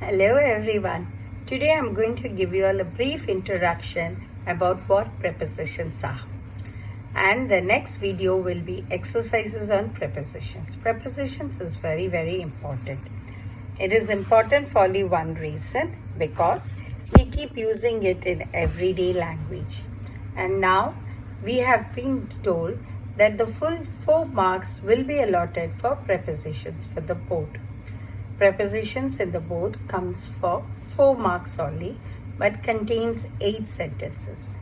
Hello everyone. Today I'm going to give you all a brief introduction about what prepositions are. And the next video will be exercises on prepositions. Prepositions is very important. It is important for only one reason, because we keep using it in everyday language. And now we have been told that the full 4 marks will be allotted for prepositions for the board. Prepositions in the board comes for 4 marks only, but contains 8 sentences.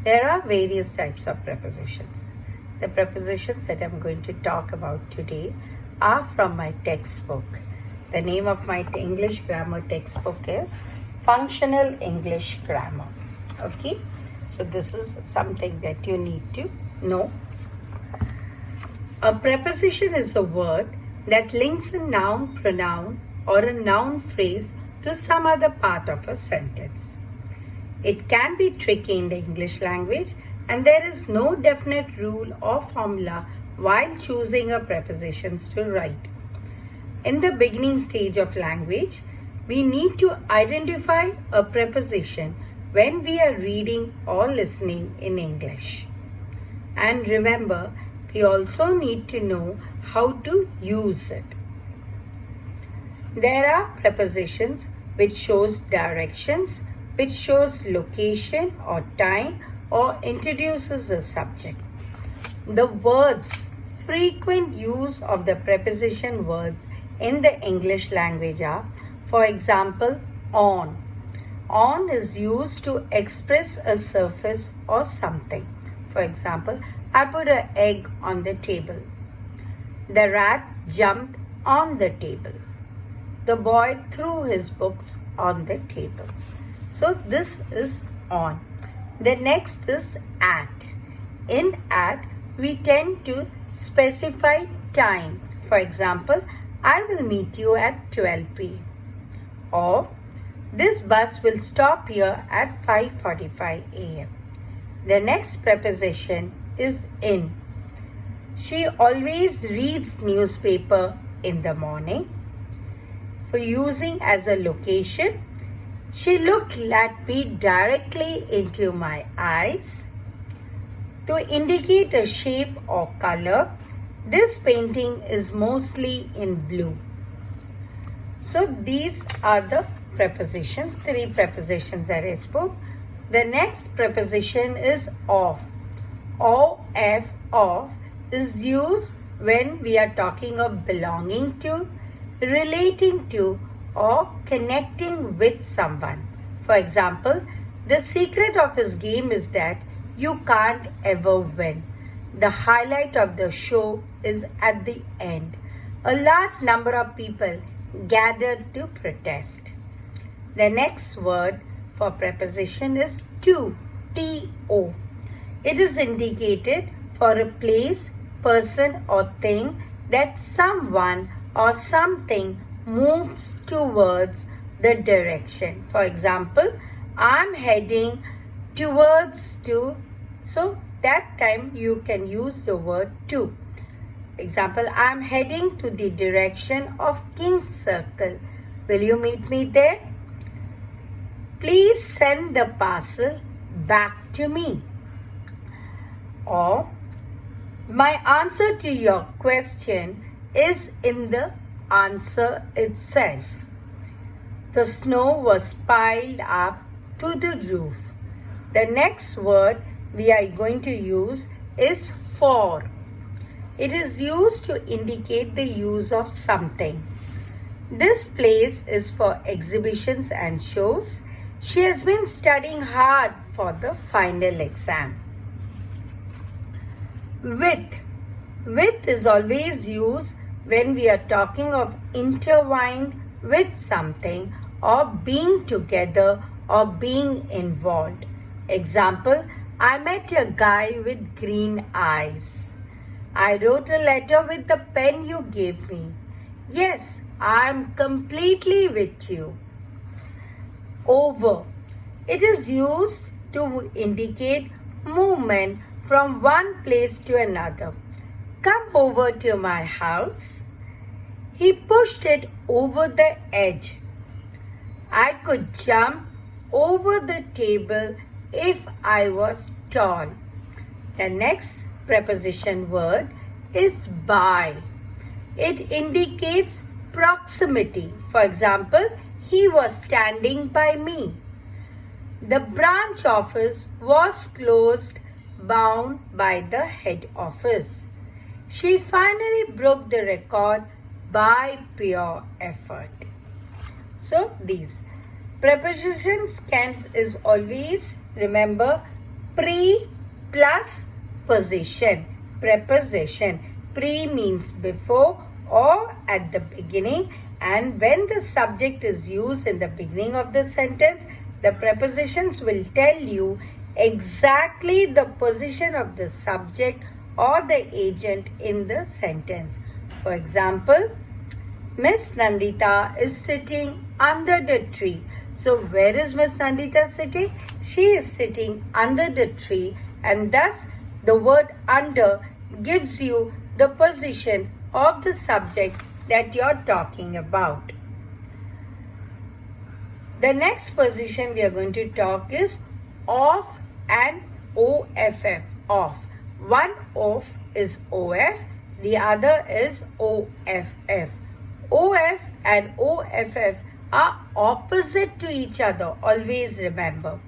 There are various types of prepositions. The prepositions that I'm going to talk about today are from my textbook. The name of my English grammar textbook is Functional English Grammar. Okay, so this is something that you need to know. A preposition is a word that links a noun, pronoun, or a noun phrase to some other part of a sentence. It can be tricky in the English language, and there is no definite rule or formula while choosing a prepositions to write. In the beginning stage of language, we need to identify a preposition when we are reading or listening in English. And remember, we also need to know how to use it. There are prepositions which shows directions, which shows location or time, or introduces a subject. The words, frequent use of the preposition words in the English language are, for example, on. On is used to express a surface or something. For example, I put an egg on the table. The rat jumped on the table. The boy threw his books on the table. So this is on. The next is at. In at, we tend to specify time. For example, I will meet you at 12 p.m. Or this bus will stop here at 5:45 a.m. The next preposition is in. She always reads newspaper in the morning. For using as a location, she looked at me directly into my eyes. To indicate a shape or color, this painting is mostly in blue. So these are the prepositions, 3 prepositions that I spoke. The next preposition is of. Of is used when we are talking of belonging to, relating to, or connecting with someone. For example, the secret of his game is that you can't ever win. The highlight of the show is at the end. A large number of people gathered to protest. The next word for preposition is to, T-O. It is indicated for a place, person, or thing that someone or something moves towards the direction. For example, I'm heading towards to. So that time you can use the word to. Example, I'm heading to the direction of King's Circle. Will you meet me there? Please send the parcel back to me. Or, my answer to your question is in the answer itself. The snow was piled up to the roof. The next word we are going to use is for. It is used to indicate the use of something. This place is for exhibitions and shows. She has been studying hard for the final exam. With. With is always used when we are talking of intertwined with something, or being together, or being involved. Example, I met a guy with green eyes. I wrote a letter with the pen you gave me. Yes, I am completely with you. Over. It is used to indicate movement from one place to another. Come over to my house. He pushed it over the edge. I could jump over the table if I was tall. The next preposition word is by. It indicates proximity. For example, he was standing by me. The branch office was closed, bound by the head office. She finally broke the record by pure effort. So these prepositions is always, remember, pre plus position. Preposition. Pre means before or at the beginning, and when the subject is used in the beginning of the sentence, the prepositions will tell you exactly the position of the subject or the agent in the sentence. For example, Miss Nandita is sitting under the tree. So where is Miss Nandita sitting? She is sitting under the tree, and thus the word under gives you the position of the subject that you're talking about. The next position we are going to talk is off and OFF. Off. One off is OF, the other is OFF. OF and OFF are opposite to each other. Always remember.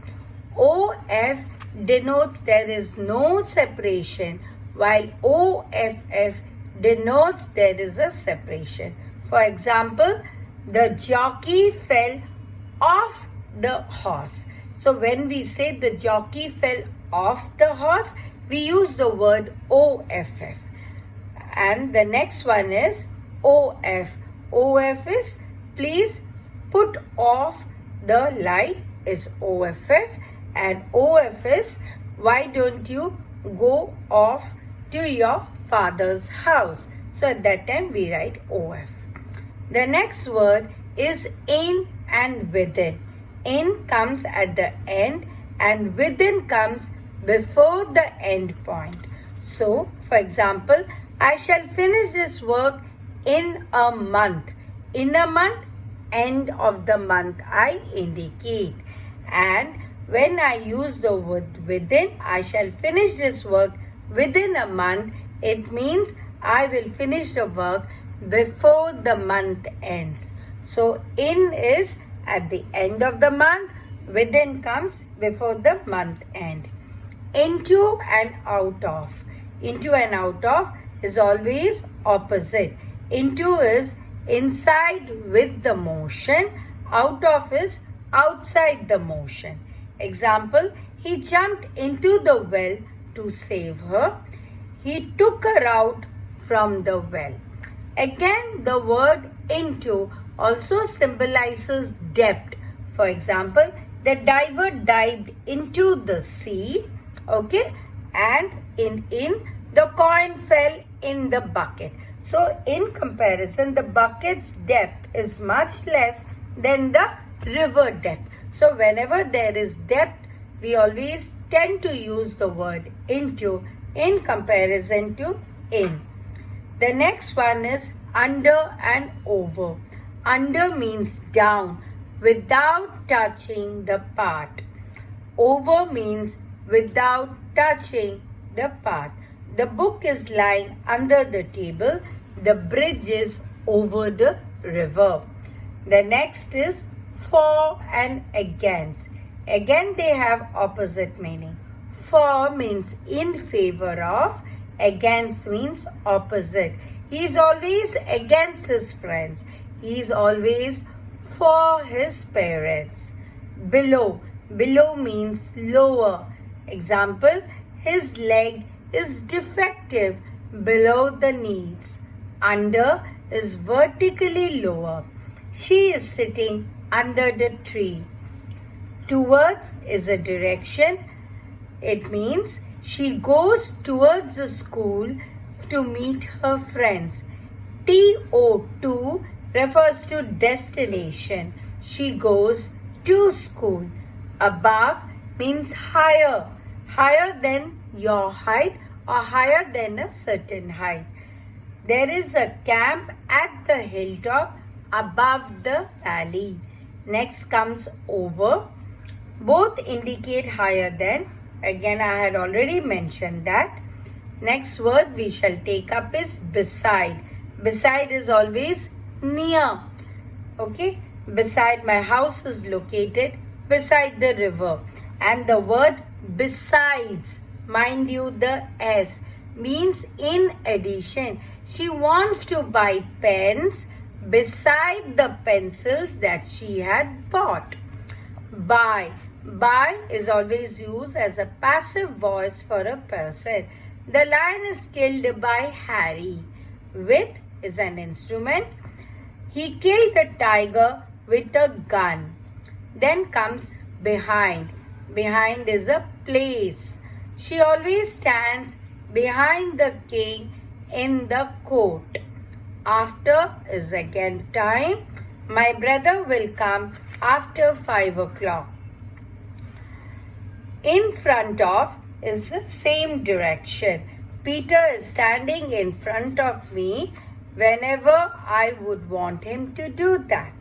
OF denotes there is no separation, while OFF denotes there is a separation. For example, the jockey fell off the horse. So when we say the jockey fell off the horse, we use the word OFF. And the next one is OF. OF is please put off the light is OFF, and OF is why don't you go off to your father's house. So at that time we write OF. The next word is in and within. In comes at the end and within comes before the end point. So, for example, I shall finish this work in a month. In a month, end of the month I indicate. And when I use the word within, I shall finish this work within a month. It means I will finish the work before the month ends. So, in is at the end of the month, within comes before the month end. Into and out of. Into and out of is always opposite. Into is inside with the motion. Out of is outside the motion. Example, he jumped into the well to save her. He took her out from the well. Again, the word into also symbolizes depth. For example, the diver dived into the sea, okay, and in the coin fell in the bucket. So in comparison, the bucket's depth is much less than the river depth. So whenever there is depth, we always tend to use the word into in comparison to in. The next one is under and over. Under means down without touching the part. Over means without touching the part. The book is lying under the table. The bridge is over the river. The next is for and against. Again, they have opposite meaning. For means in favor of. Against means opposite. He is always against his friends. He is always for his parents. Below. Below means lower. Example, his leg is defective below the knees. Under is vertically lower. She is sitting under the tree. Towards is a direction. It means she goes towards the school to meet her friends. To refers to destination. She goes to school. Above means higher. Higher than your height or higher than a certain height. There is a camp at the hilltop above the valley. Next comes over. Both indicate higher than. Again, I had already mentioned that. Next word we shall take up is beside. Beside is always near. Okay. Beside, my house is located beside the river. And the word besides, mind you, the S means in addition. She wants to buy pens beside the pencils that she had bought. By. By is always used as a passive voice for a person. The lion is killed by Harry. With is an instrument. He killed the tiger with a gun. Then comes behind. Behind is a place. She always stands behind the king in the court. After is again time. My brother will come after 5 o'clock. In front of is the same direction. Peter is standing in front of me whenever I would want him to do that.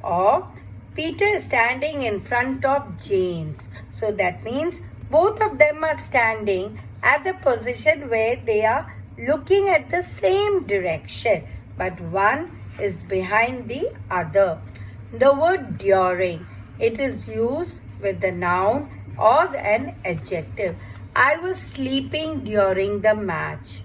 Or Peter is standing in front of James. So that means both of them are standing at the position where they are looking at the same direction, but one is behind the other. The word during, it is used with the noun or an adjective. I was sleeping during the match.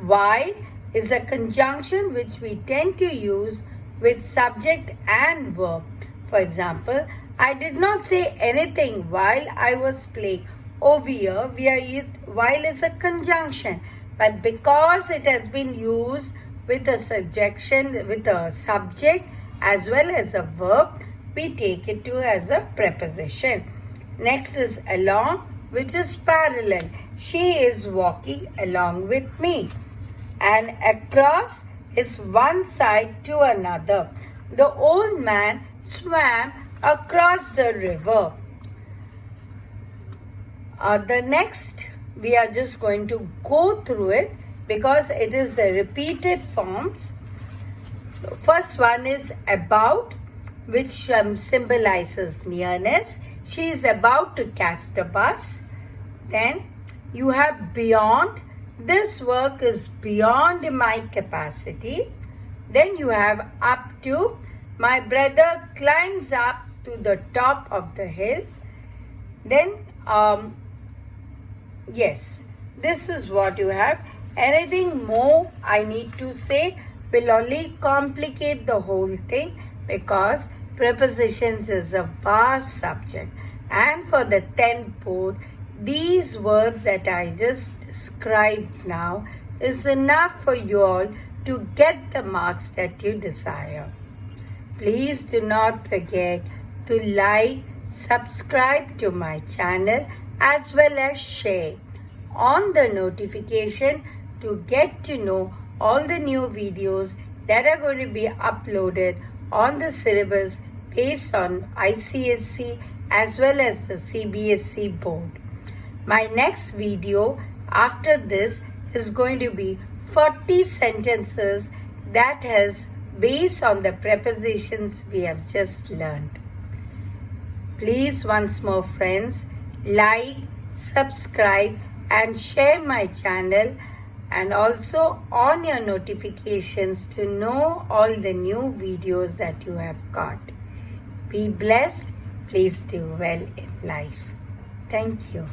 While is a conjunction which we tend to use with subject and verb. For example, I did not say anything while I was playing. Over here, while is a conjunction, but because it has been used with a subject as well as a verb, we take it to as a preposition. Next is along, which is parallel. She is walking along with me. And across is one side to another. The old man swam across the river. The next, we are just going to go through it because it is the repeated forms. First one is about, which symbolizes nearness. She is about to catch the bus. Then you have beyond. This work is beyond my capacity. Then you have up to. My brother climbs up to the top of the hill. Then, yes, this is what you have. Anything more I need to say will only complicate the whole thing because prepositions is a vast subject. And for the 10th board, these words that I just described now is enough for you all to get the marks that you desire. Please do not forget to like, subscribe to my channel as well as share on the notification to get to know all the new videos that are going to be uploaded on the syllabus based on ICSE as well as the CBSE board. My next video after this is going to be 40 sentences that has based on the prepositions we have just learned. Please once more friends, like, subscribe and share my channel and also on your notifications to know all the new videos that you have got. Be blessed. Please do well in life. Thank you.